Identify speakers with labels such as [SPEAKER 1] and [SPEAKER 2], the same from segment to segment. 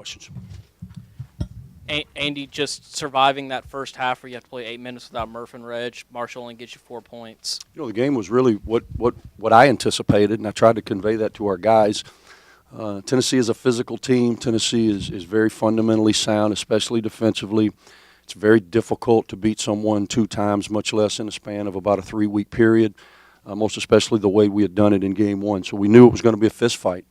[SPEAKER 1] questions.
[SPEAKER 2] Andy, just surviving that first half where you have to play 8 minutes without Murph and Reg. Marshall only gets you 4 points.
[SPEAKER 1] You know, the game was really what I anticipated, and I tried to convey that to our guys. Tennessee is a physical team. Tennessee is very fundamentally sound, especially defensively. It's very difficult to beat someone 2 times, much less in a span of about a 3-week period, most especially the way we had done it in Game 1. So we knew it was going to be a fist fight.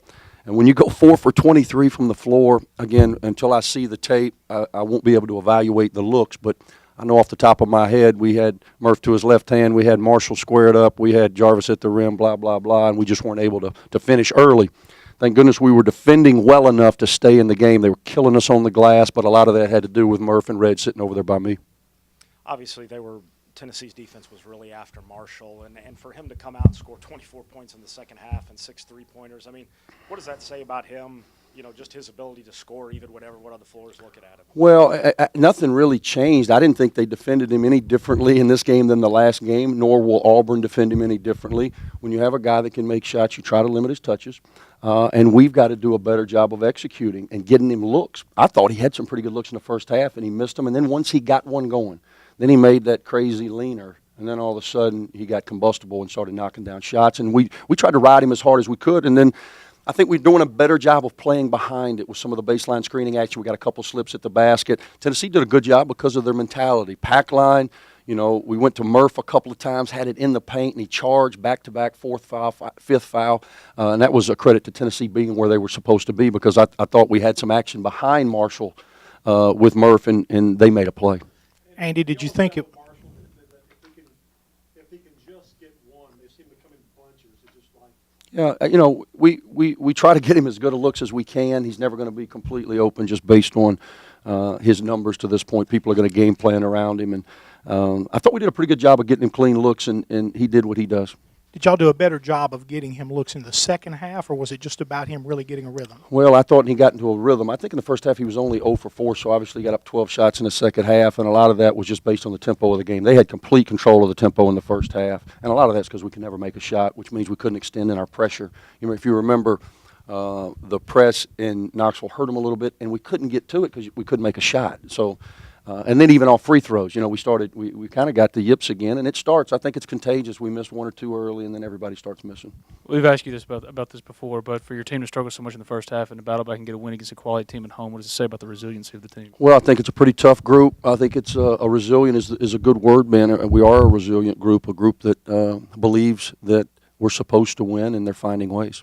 [SPEAKER 1] And when you go 4 for 23 from the floor, again, until I see the tape, I won't be able to evaluate the looks. But I know off the top of my head, we had Murph to his left hand, we had Marshall squared up, we had Jarvis at the rim, blah, blah, blah, and we just weren't able to finish early. Thank goodness we were defending well enough to stay in the game. They were killing us on the glass, but a lot of that had to do with Murph and Reg sitting over there by me.
[SPEAKER 3] Obviously, Tennessee's defense was really after Marshall, and for him to come out and score 24 points in the second half and 6 3-pointers, I mean, what does that say about him, you know, just his ability to score even what other floor is looking at him?
[SPEAKER 1] Well, nothing really changed. I didn't think they defended him any differently in this game than the last game, nor will Auburn defend him any differently. When you have a guy that can make shots, you try to limit his touches, and we've got to do a better job of executing and getting him looks. I thought he had some pretty good looks in the first half, and he missed them, and then once he got one going, then he made that crazy leaner, and then all of a sudden he got combustible and started knocking down shots. And we tried to ride him as hard as we could, and then I think we're doing a better job of playing behind it with some of the baseline screening action. We got a couple slips at the basket. Tennessee did a good job because of their mentality. Pack line, you know, we went to Murph a couple of times, had it in the paint, and he charged back-to-back, 4th foul, 5th foul. And that was a credit to Tennessee being where they were supposed to be, because I thought we had some action behind Marshall with Murph, and they made a play.
[SPEAKER 4] Andy, did you think it?
[SPEAKER 5] If he can just get one, they seem to come in bunches. It's just like.
[SPEAKER 1] Yeah, you know, we try to get him as good a looks as we can. He's never going to be completely open just based on his numbers to this point. People are going to game plan around him, and I thought we did a pretty good job of getting him clean looks, and he did what he does.
[SPEAKER 4] Did y'all do a better job of getting him looks in the second half, or was it just about him really getting a rhythm?
[SPEAKER 1] Well, I thought he got into a rhythm. I think in the first half he was only 0 for 4, so obviously he got up 12 shots in the second half, and a lot of that was just based on the tempo of the game. They had complete control of the tempo in the first half, and a lot of that's because we could never make a shot, which means we couldn't extend in our pressure. You know, if you remember, the press in Knoxville hurt them a little bit, and we couldn't get to it because we couldn't make a shot. So. And then even off free throws, you know, we kind of got the yips again, and it starts. I think it's contagious. We missed 1 or 2 early, and then everybody starts missing.
[SPEAKER 6] We've asked you this about this before, but for your team to struggle so much in the first half and to battle back and get a win against a quality team at home, what does it say about the resiliency of the team?
[SPEAKER 1] Well, I think it's a pretty tough group. I think it's a resilient is a good word, man. We are a resilient group, a group that believes that we're supposed to win, and they're finding ways.